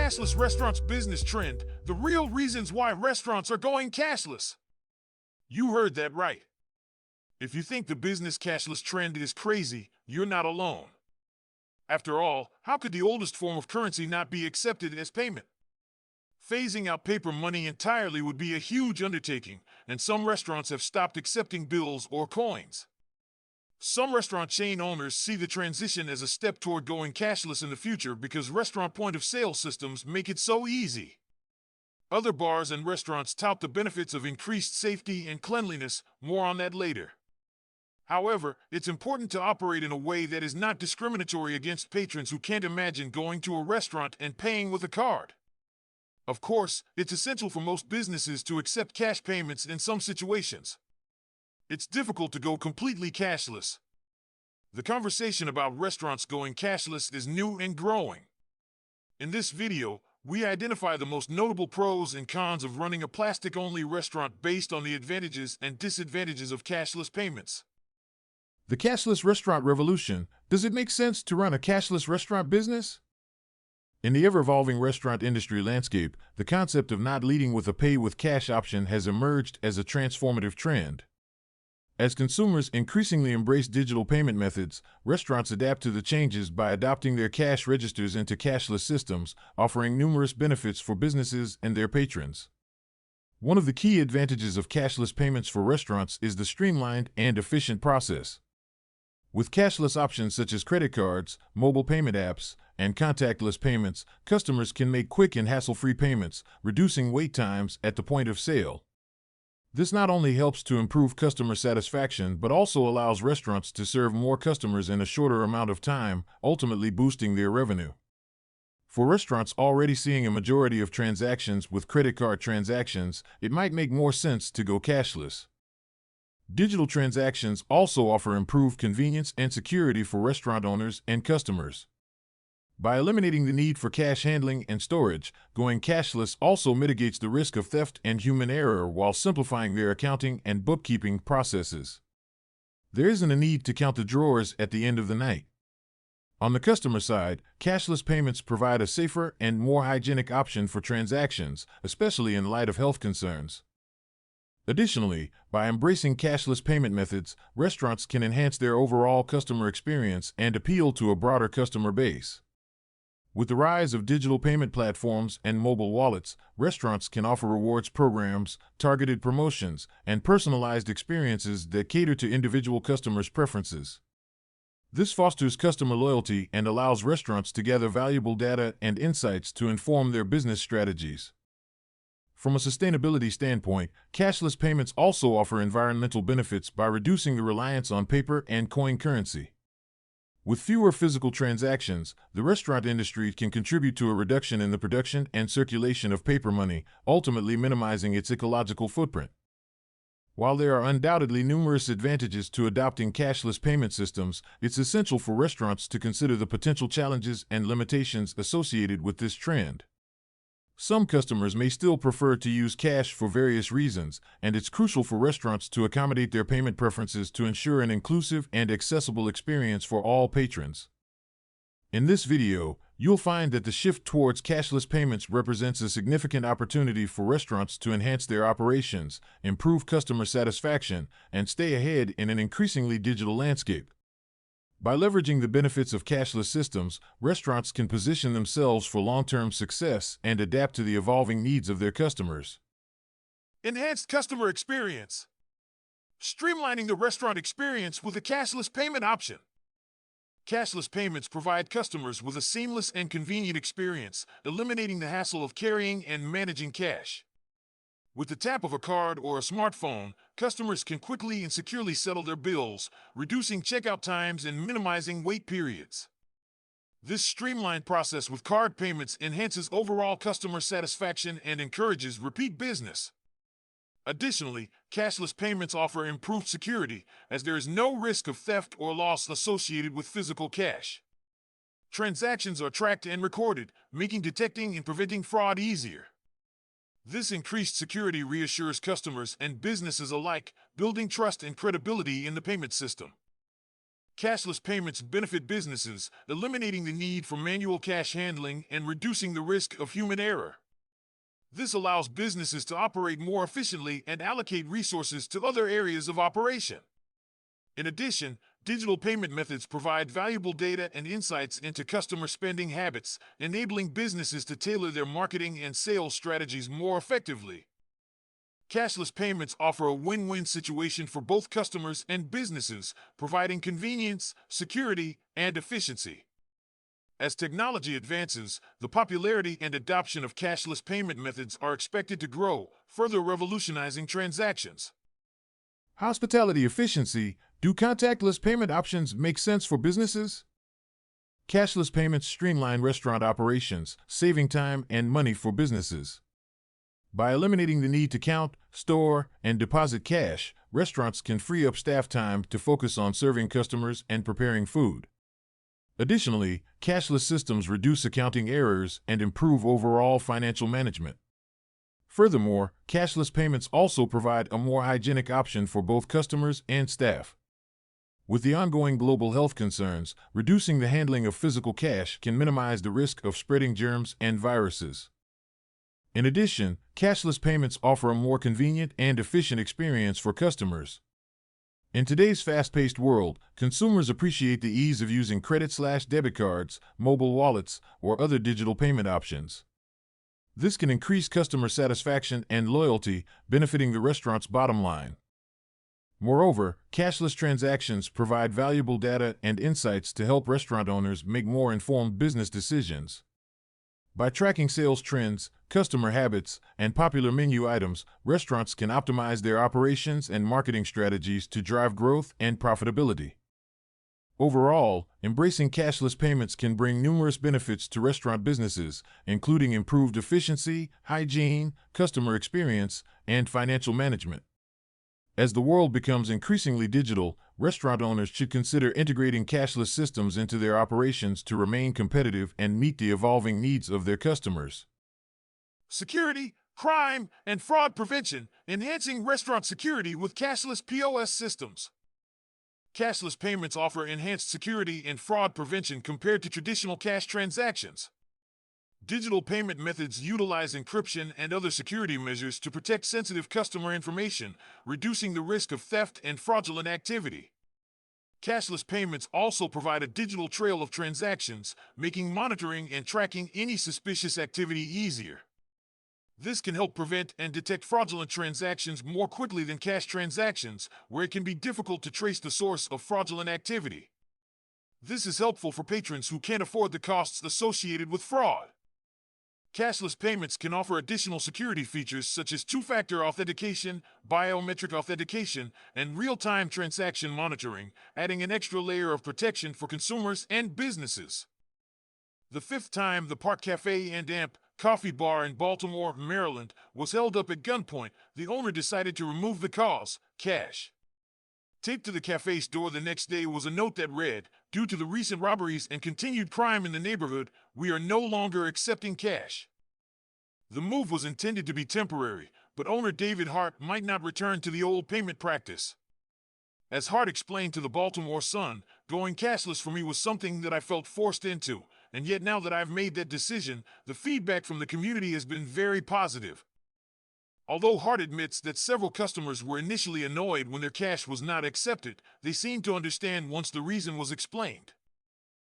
cashless restaurants business trend, the real reasons why restaurants are going cashless. You heard that right. If you think the business cashless trend is crazy, you're not alone. After all, how could the oldest form of currency not be accepted as payment? Phasing out paper money entirely would be a huge undertaking, and some restaurants have stopped accepting bills or coins. Some restaurant chain owners see the transition as a step toward going cashless in the future because restaurant point-of-sale systems make it so easy. Other bars and restaurants tout the benefits of increased safety and cleanliness, more on that later. However, it's important to operate in a way that is not discriminatory against patrons who can't imagine going to a restaurant and paying with a card. Of course, it's essential for most businesses to accept cash payments in some situations. It's difficult to go completely cashless. The conversation about restaurants going cashless is new and growing. In this video, we identify the most notable pros and cons of running a plastic-only restaurant based on the advantages and disadvantages of cashless payments. The cashless restaurant revolution. Does it make sense to run a cashless restaurant business? In the ever-evolving restaurant industry landscape, the concept of not leading with a pay-with-cash option has emerged as a transformative trend. As consumers increasingly embrace digital payment methods, restaurants adapt to the changes by adopting their cash registers into cashless systems, offering numerous benefits for businesses and their patrons. One of the key advantages of cashless payments for restaurants is the streamlined and efficient process. With cashless options such as credit cards, mobile payment apps, and contactless payments, customers can make quick and hassle-free payments, reducing wait times at the point of sale. This not only helps to improve customer satisfaction, but also allows restaurants to serve more customers in a shorter amount of time, ultimately boosting their revenue. For restaurants already seeing a majority of transactions with credit card transactions, it might make more sense to go cashless. Digital transactions also offer improved convenience and security for restaurant owners and customers. By eliminating the need for cash handling and storage, going cashless also mitigates the risk of theft and human error while simplifying their accounting and bookkeeping processes. There isn't a need to count the drawers at the end of the night. On the customer side, cashless payments provide a safer and more hygienic option for transactions, especially in light of health concerns. Additionally, by embracing cashless payment methods, restaurants can enhance their overall customer experience and appeal to a broader customer base. With the rise of digital payment platforms and mobile wallets, restaurants can offer rewards programs, targeted promotions, and personalized experiences that cater to individual customers' preferences. This fosters customer loyalty and allows restaurants to gather valuable data and insights to inform their business strategies. From a sustainability standpoint, cashless payments also offer environmental benefits by reducing the reliance on paper and coin currency. With fewer physical transactions, the restaurant industry can contribute to a reduction in the production and circulation of paper money, ultimately minimizing its ecological footprint. While there are undoubtedly numerous advantages to adopting cashless payment systems, it's essential for restaurants to consider the potential challenges and limitations associated with this trend. Some customers may still prefer to use cash for various reasons, and it's crucial for restaurants to accommodate their payment preferences to ensure an inclusive and accessible experience for all patrons. In this video, you'll find that the shift towards cashless payments represents a significant opportunity for restaurants to enhance their operations, improve customer satisfaction, and stay ahead in an increasingly digital landscape. By leveraging the benefits of cashless systems, restaurants can position themselves for long-term success and adapt to the evolving needs of their customers. Enhanced customer experience. Streamlining the restaurant experience with a cashless payment option. Cashless payments provide customers with a seamless and convenient experience, eliminating the hassle of carrying and managing cash. With the tap of a card or a smartphone, customers can quickly and securely settle their bills, reducing checkout times and minimizing wait periods. This streamlined process with card payments enhances overall customer satisfaction and encourages repeat business. Additionally, cashless payments offer improved security, as there is no risk of theft or loss associated with physical cash. Transactions are tracked and recorded, making detecting and preventing fraud easier. This increased security reassures customers and businesses alike, building trust and credibility in the payment system. Cashless payments benefit businesses, eliminating the need for manual cash handling and reducing the risk of human error. This allows businesses to operate more efficiently and allocate resources to other areas of operation. In addition, digital payment methods provide valuable data and insights into customer spending habits, enabling businesses to tailor their marketing and sales strategies more effectively. Cashless payments offer a win-win situation for both customers and businesses, providing convenience, security, and efficiency. As technology advances, the popularity and adoption of cashless payment methods are expected to grow, further revolutionizing transactions. Hospitality efficiency. Do contactless payment options make sense for businesses? Cashless payments streamline restaurant operations, saving time and money for businesses. By eliminating the need to count, store, and deposit cash, restaurants can free up staff time to focus on serving customers and preparing food. Additionally, cashless systems reduce accounting errors and improve overall financial management. Furthermore, cashless payments also provide a more hygienic option for both customers and staff. With the ongoing global health concerns, reducing the handling of physical cash can minimize the risk of spreading germs and viruses. In addition, cashless payments offer a more convenient and efficient experience for customers. In today's fast-paced world, consumers appreciate the ease of using credit/debit cards, mobile wallets, or other digital payment options. This can increase customer satisfaction and loyalty, benefiting the restaurant's bottom line. Moreover, cashless transactions provide valuable data and insights to help restaurant owners make more informed business decisions. By tracking sales trends, customer habits, and popular menu items, restaurants can optimize their operations and marketing strategies to drive growth and profitability. Overall, embracing cashless payments can bring numerous benefits to restaurant businesses, including improved efficiency, hygiene, customer experience, and financial management. As the world becomes increasingly digital, restaurant owners should consider integrating cashless systems into their operations to remain competitive and meet the evolving needs of their customers. Security, crime, and fraud prevention, enhancing restaurant security with cashless POS systems. Cashless payments offer enhanced security and fraud prevention compared to traditional cash transactions. Digital payment methods utilize encryption and other security measures to protect sensitive customer information, reducing the risk of theft and fraudulent activity. Cashless payments also provide a digital trail of transactions, making monitoring and tracking any suspicious activity easier. This can help prevent and detect fraudulent transactions more quickly than cash transactions, where it can be difficult to trace the source of fraudulent activity. This is helpful for patrons who can't afford the costs associated with fraud. Cashless payments can offer additional security features such as two-factor authentication, biometric authentication, and real-time transaction monitoring, adding an extra layer of protection for consumers and businesses. The fifth time the Park Cafe and Amp Coffee Bar in Baltimore, Maryland, was held up at gunpoint, the owner decided to remove the cause, cash. Taped to the cafe's door the next day was a note that read, "Due to the recent robberies and continued crime in the neighborhood, we are no longer accepting cash." The move was intended to be temporary, but owner David Hart might not return to the old payment practice. As Hart explained to the Baltimore Sun, "Going cashless for me was something that I felt forced into, and yet now that I've made that decision, the feedback from the community has been very positive." Although Hart admits that several customers were initially annoyed when their cash was not accepted, they seemed to understand once the reason was explained.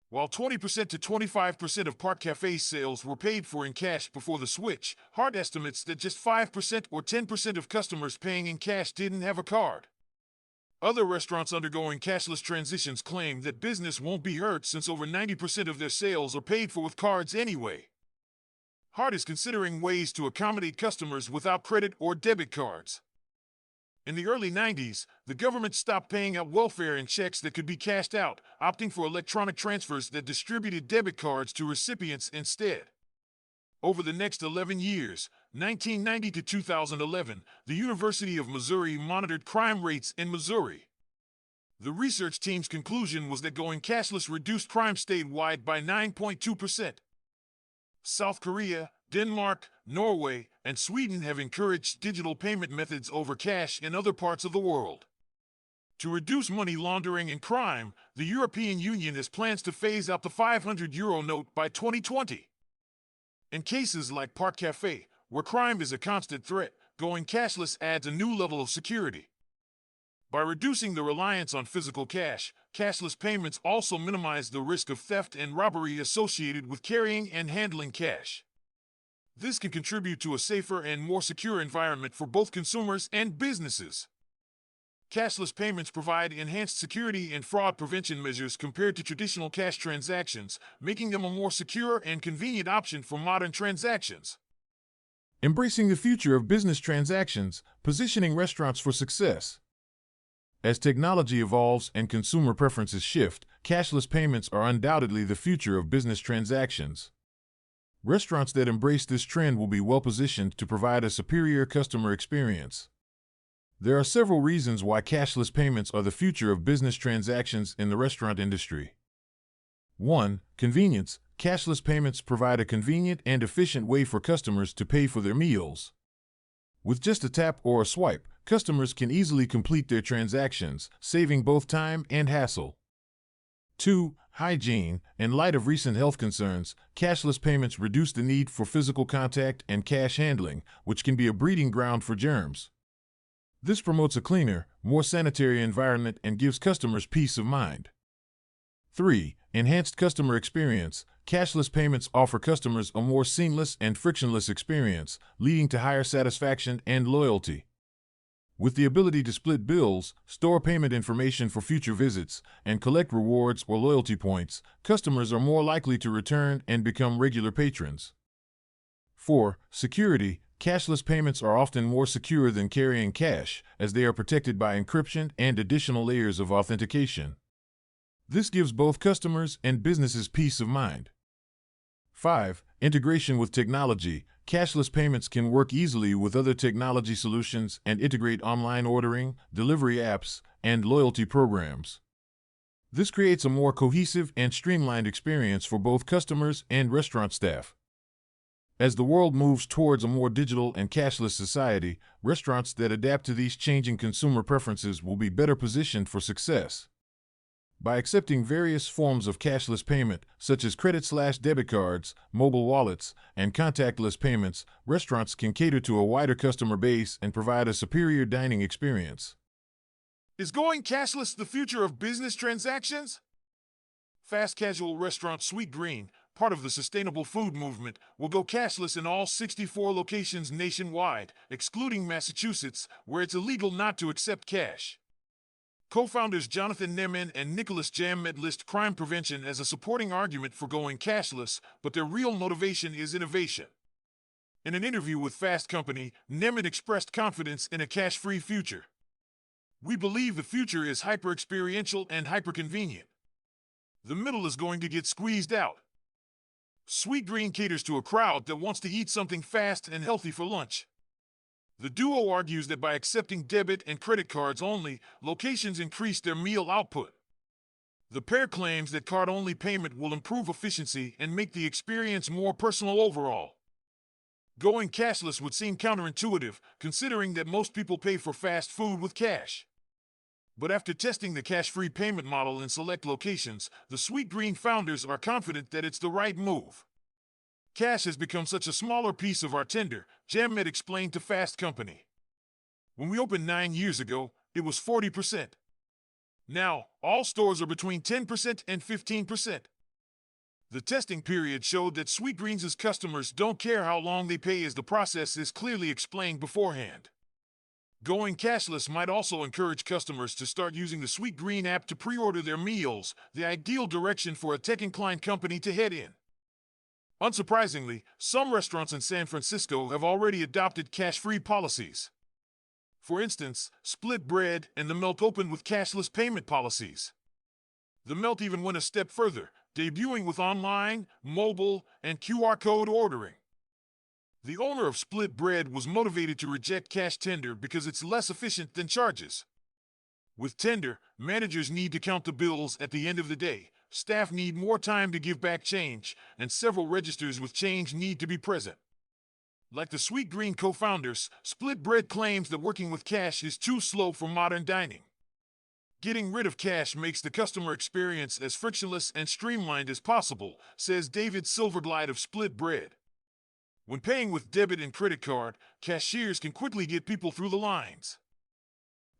While 20% to 25% of Park Cafe's sales were paid for in cash before the switch, Hart estimates that just 5% or 10% of customers paying in cash didn't have a card. Other restaurants undergoing cashless transitions claim that business won't be hurt since over 90% of their sales are paid for with cards anyway. Hart is considering ways to accommodate customers without credit or debit cards. In the early 90s, the government stopped paying out welfare in checks that could be cashed out, opting for electronic transfers that distributed debit cards to recipients instead. Over the next 11 years, 1990 to 2011, the University of Missouri monitored crime rates in Missouri. The research team's conclusion was that going cashless reduced crime statewide by 9.2%. South Korea, Denmark, Norway, and Sweden have encouraged digital payment methods over cash in other parts of the world. To reduce money laundering and crime, the European Union has plans to phase out the €500 note by 2020. In cases like Park Cafe, where crime is a constant threat, going cashless adds a new level of security. By reducing the reliance on physical cash, cashless payments also minimize the risk of theft and robbery associated with carrying and handling cash. This can contribute to a safer and more secure environment for both consumers and businesses. Cashless payments provide enhanced security and fraud prevention measures compared to traditional cash transactions, making them a more secure and convenient option for modern transactions. Embracing the future of business transactions, positioning restaurants for success. As technology evolves and consumer preferences shift, cashless payments are undoubtedly the future of business transactions. Restaurants that embrace this trend will be well-positioned to provide a superior customer experience. There are several reasons why cashless payments are the future of business transactions in the restaurant industry. 1. Convenience. Cashless payments provide a convenient and efficient way for customers to pay for their meals. With just a tap or a swipe, customers can easily complete their transactions, saving both time and hassle. 2. Hygiene. In light of recent health concerns, cashless payments reduce the need for physical contact and cash handling, which can be a breeding ground for germs. This promotes a cleaner, more sanitary environment and gives customers peace of mind. 3. Enhanced customer experience. Cashless payments offer customers a more seamless and frictionless experience, leading to higher satisfaction and loyalty. With the ability to split bills, store payment information for future visits, and collect rewards or loyalty points, customers are more likely to return and become regular patrons. 4. Security. Cashless payments are often more secure than carrying cash, as they are protected by encryption and additional layers of authentication. This gives both customers and businesses peace of mind. 5. Integration with technology. Cashless payments can work easily with other technology solutions and integrate online ordering, delivery apps, and loyalty programs. This creates a more cohesive and streamlined experience for both customers and restaurant staff. As the world moves towards a more digital and cashless society, restaurants that adapt to these changing consumer preferences will be better positioned for success. By accepting various forms of cashless payment, such as credit/debit cards, mobile wallets, and contactless payments, restaurants can cater to a wider customer base and provide a superior dining experience. Is going cashless the future of business transactions? Fast casual restaurant Sweet Green, part of the sustainable food movement, will go cashless in all 64 locations nationwide, excluding Massachusetts, where it's illegal not to accept cash. Co-founders Jonathan Nemin and Nicholas Jammet list crime prevention as a supporting argument for going cashless, but their real motivation is innovation. In an interview with Fast Company, Nemin expressed confidence in a cash-free future. "We believe the future is hyper-experiential and hyper-convenient. The middle is going to get squeezed out. Sweet Green caters to a crowd that wants to eat something fast and healthy for lunch." The duo argues that by accepting debit and credit cards only, locations increase their meal output. The pair claims that card-only payment will improve efficiency and make the experience more personal overall. Going cashless would seem counterintuitive, considering that most people pay for fast food with cash. But after testing the cash-free payment model in select locations, the Sweet Green founders are confident that it's the right move. "Cash has become such a smaller piece of our tender," Jammet explained to Fast Company. "When we opened 9 years ago, it was 40%. Now, all stores are between 10% and 15%. The testing period showed that Sweet Greens' customers don't care how long they pay as the process is clearly explained beforehand." Going cashless might also encourage customers to start using the Sweet Green app to pre-order their meals, the ideal direction for a tech-inclined company to head in. Unsurprisingly, some restaurants in San Francisco have already adopted cash-free policies. For instance, Split Bread and The Melt opened with cashless payment policies. The Melt even went a step further, debuting with online, mobile, and QR code ordering. The owner of Split Bread was motivated to reject cash tender because it's less efficient than charges. With tender, managers need to count the bills at the end of the day, staff need more time to give back change, and several registers with change need to be present. Like the Sweet Green co-founders, Split Bread claims that working with cash is too slow for modern dining. Getting rid of cash makes the customer experience as frictionless and streamlined as possible, says David Silverglide of Split Bread. When paying with debit and credit card, cashiers can quickly get people through the lines.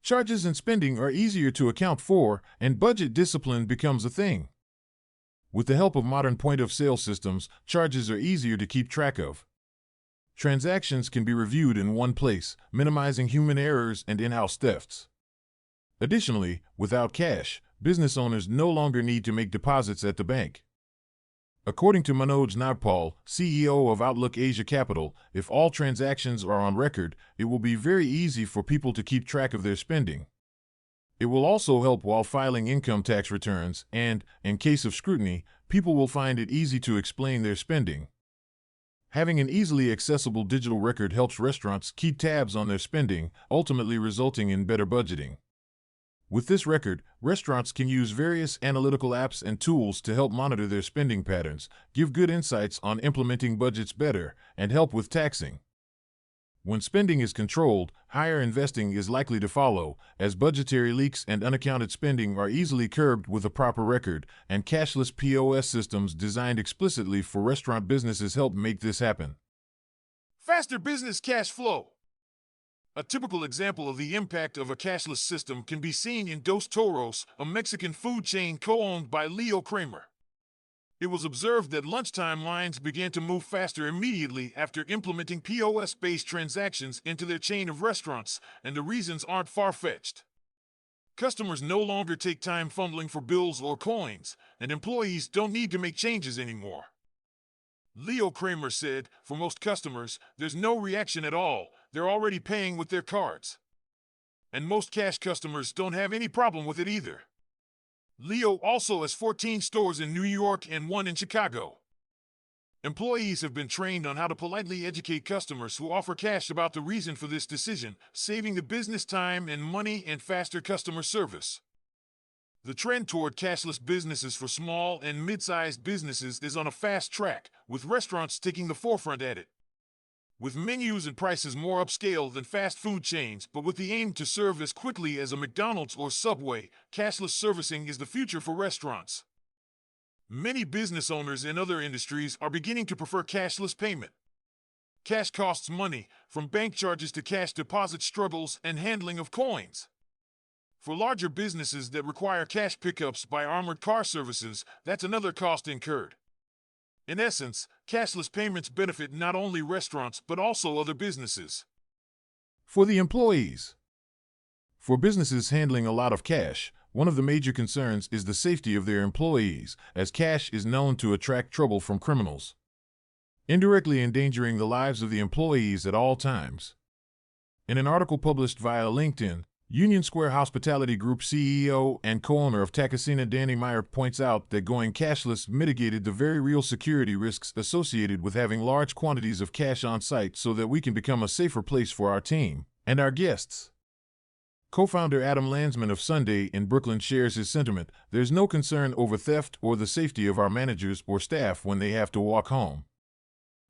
Charges and spending are easier to account for, and budget discipline becomes a thing. With the help of modern point-of-sale systems, charges are easier to keep track of. Transactions can be reviewed in one place, minimizing human errors and in-house thefts. Additionally, without cash, business owners no longer need to make deposits at the bank. According to Manoj Nagpal, CEO of Outlook Asia Capital, if all transactions are on record, it will be very easy for people to keep track of their spending. It will also help while filing income tax returns, and, in case of scrutiny, people will find it easy to explain their spending. Having an easily accessible digital record helps restaurants keep tabs on their spending, ultimately resulting in better budgeting. With this record, restaurants can use various analytical apps and tools to help monitor their spending patterns, give good insights on implementing budgets better, and help with taxing. When spending is controlled, higher investing is likely to follow, as budgetary leaks and unaccounted spending are easily curbed with a proper record, and cashless POS systems designed explicitly for restaurant businesses help make this happen. Faster business cash flow. A typical example of the impact of a cashless system can be seen in Dos Toros, a Mexican food chain co-owned by Leo Kramer. It was observed that lunchtime lines began to move faster immediately after implementing POS-based transactions into their chain of restaurants, and the reasons aren't far-fetched. Customers no longer take time fumbling for bills or coins, and employees don't need to make changes anymore. Leo Kramer said, for most customers, there's no reaction at all. They're already paying with their cards. And most cash customers don't have any problem with it either. Leo also has 14 stores in New York and 1 in Chicago. Employees have been trained on how to politely educate customers who offer cash about the reason for this decision, saving the business time and money and faster customer service. The trend toward cashless businesses for small and mid-sized businesses is on a fast track, with restaurants taking the forefront at it. With menus and prices more upscale than fast food chains, but with the aim to serve as quickly as a McDonald's or Subway, cashless servicing is the future for restaurants. Many business owners in other industries are beginning to prefer cashless payment. Cash costs money, from bank charges to cash deposit struggles and handling of coins. For larger businesses that require cash pickups by armored car services, that's another cost incurred. In essence, cashless payments benefit not only restaurants but also other businesses. For the employees. For businesses handling a lot of cash, one of the major concerns is the safety of their employees, as cash is known to attract trouble from criminals, indirectly endangering the lives of the employees at all times. In an article published via LinkedIn, Union Square Hospitality Group CEO and co-owner of Takasina Danny Meyer points out that going cashless mitigated the very real security risks associated with having large quantities of cash on site so that we can become a safer place for our team and our guests. Co-founder Adam Landsman of Sunday in Brooklyn shares his sentiment. There's no concern over theft or the safety of our managers or staff when they have to walk home.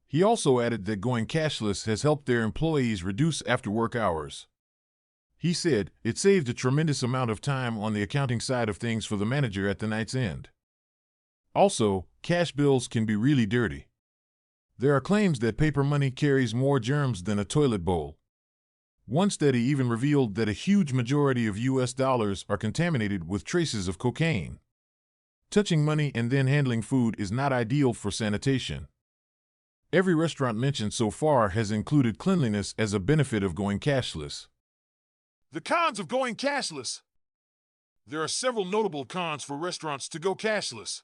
He also added that going cashless has helped their employees reduce after-work hours. He said, it saved a tremendous amount of time on the accounting side of things for the manager at the night's end. Also, cash bills can be really dirty. There are claims that paper money carries more germs than a toilet bowl. One study even revealed that a huge majority of US dollars are contaminated with traces of cocaine. Touching money and then handling food is not ideal for sanitation. Every restaurant mentioned so far has included cleanliness as a benefit of going cashless. The cons of going cashless. There are several notable cons for restaurants to go cashless.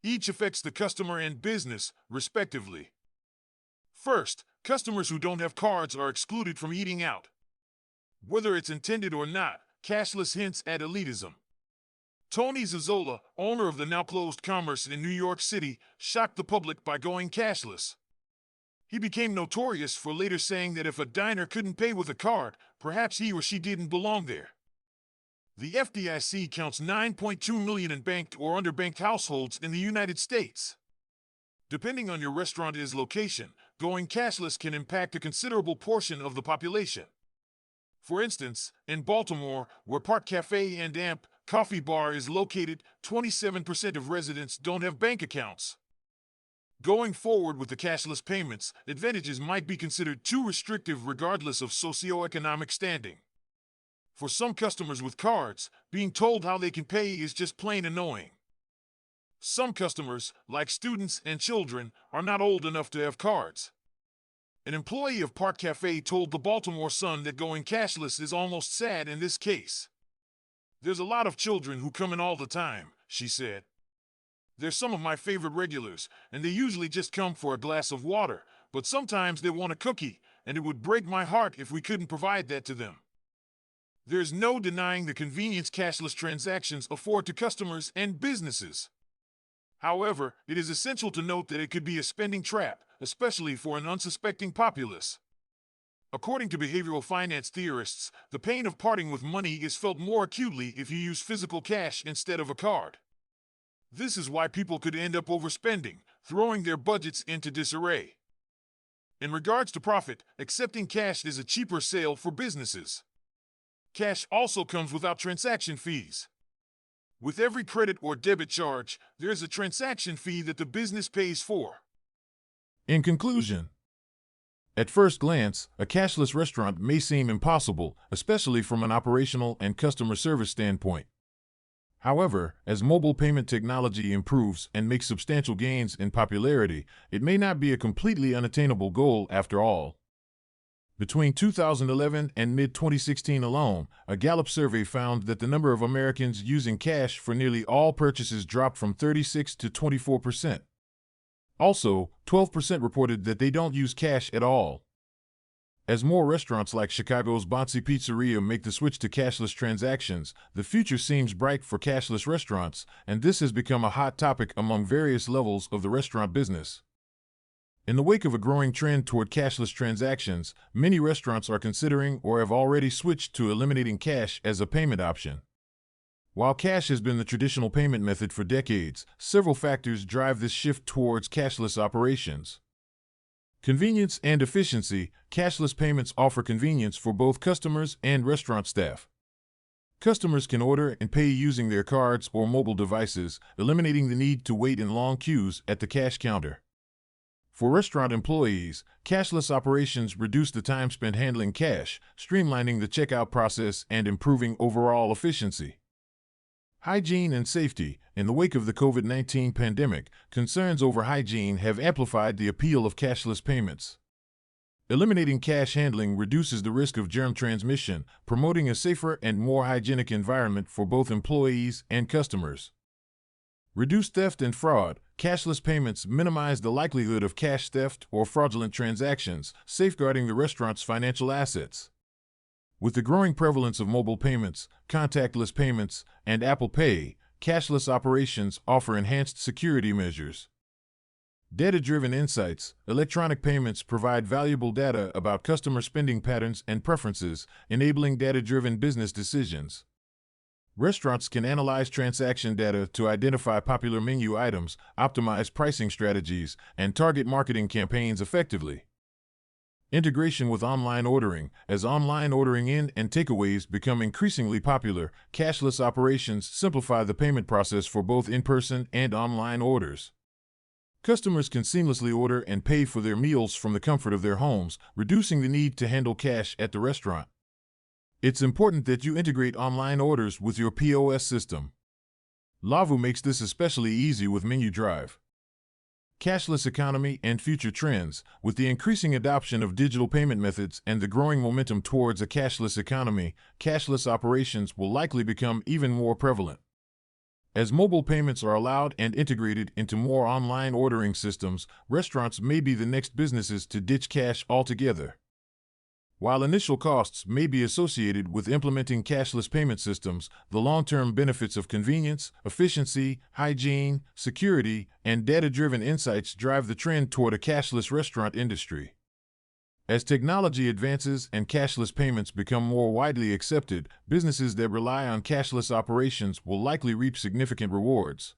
Each affects the customer and business, respectively. First, customers who don't have cards are excluded from eating out. Whether it's intended or not, cashless hints at elitism. Tony Zazzola, owner of the now-closed Commerce in New York City, shocked the public by going cashless. He became notorious for later saying that if a diner couldn't pay with a card, perhaps he or she didn't belong there. The FDIC counts 9.2 million in banked or underbanked households in the United States. Depending on your restaurant's location, going cashless can impact a considerable portion of the population. For instance, in Baltimore, where Park Cafe and Amp Coffee Bar is located, 27% of residents don't have bank accounts. Going forward with the cashless payments, advantages might be considered too restrictive regardless of socioeconomic standing. For some customers with cards, being told how they can pay is just plain annoying. Some customers, like students and children, are not old enough to have cards. An employee of Park Cafe told the Baltimore Sun that going cashless is almost sad in this case. "There's a lot of children who come in all the time," she said. "They're some of my favorite regulars, and they usually just come for a glass of water, but sometimes they want a cookie, and it would break my heart if we couldn't provide that to them." There's no denying the convenience cashless transactions afford to customers and businesses. However, it is essential to note that it could be a spending trap, especially for an unsuspecting populace. According to behavioral finance theorists, the pain of parting with money is felt more acutely if you use physical cash instead of a card. This is why people could end up overspending, throwing their budgets into disarray. In regards to profit, accepting cash is a cheaper sale for businesses. Cash also comes without transaction fees. With every credit or debit charge, there's a transaction fee that the business pays for. In conclusion, at first glance, a cashless restaurant may seem impossible, especially from an operational and customer service standpoint. However, as mobile payment technology improves and makes substantial gains in popularity, it may not be a completely unattainable goal after all. Between 2011 and mid-2016 alone, a Gallup survey found that the number of Americans using cash for nearly all purchases dropped from 36 to 24%. Also, 12% reported that they don't use cash at all. As more restaurants like Chicago's Bonzi Pizzeria make the switch to cashless transactions, the future seems bright for cashless restaurants, and this has become a hot topic among various levels of the restaurant business. In the wake of a growing trend toward cashless transactions, many restaurants are considering or have already switched to eliminating cash as a payment option. While cash has been the traditional payment method for decades, several factors drive this shift towards cashless operations. Convenience and efficiency. Cashless payments offer convenience for both customers and restaurant staff. Customers can order and pay using their cards or mobile devices, eliminating the need to wait in long queues at the cash counter. For restaurant employees, cashless operations reduce the time spent handling cash, streamlining the checkout process and improving overall efficiency. Hygiene and safety. In the wake of the COVID-19 pandemic, concerns over hygiene have amplified the appeal of cashless payments. Eliminating cash handling reduces the risk of germ transmission, promoting a safer and more hygienic environment for both employees and customers. Reduce theft and fraud. Cashless payments minimize the likelihood of cash theft or fraudulent transactions, safeguarding the restaurant's financial assets. With the growing prevalence of mobile payments, contactless payments, and Apple Pay, cashless operations offer enhanced security measures. Data-driven insights. Electronic payments provide valuable data about customer spending patterns and preferences, enabling data-driven business decisions. Restaurants can analyze transaction data to identify popular menu items, optimize pricing strategies, and target marketing campaigns effectively. Integration with online ordering. As online ordering in and takeaways become increasingly popular, cashless operations simplify the payment process for both in-person and online orders. Customers can seamlessly order and pay for their meals from the comfort of their homes, reducing the need to handle cash at the restaurant. It's important that you integrate online orders with your POS system. Lavu makes this especially easy with Menu Drive. Cashless economy and future trends. With the increasing adoption of digital payment methods and the growing momentum towards a cashless economy, cashless operations will likely become even more prevalent. As mobile payments are allowed and integrated into more online ordering systems, restaurants may be the next businesses to ditch cash altogether. While initial costs may be associated with implementing cashless payment systems, the long-term benefits of convenience, efficiency, hygiene, security, and data-driven insights drive the trend toward a cashless restaurant industry. As technology advances and cashless payments become more widely accepted, businesses that rely on cashless operations will likely reap significant rewards.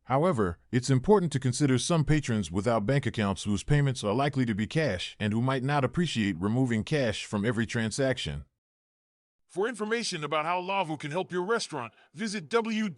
However, it's important to consider some patrons without bank accounts whose payments are likely to be cash and who might not appreciate removing cash from every transaction. For information about how Lavu can help your restaurant, visit www.lavu.com.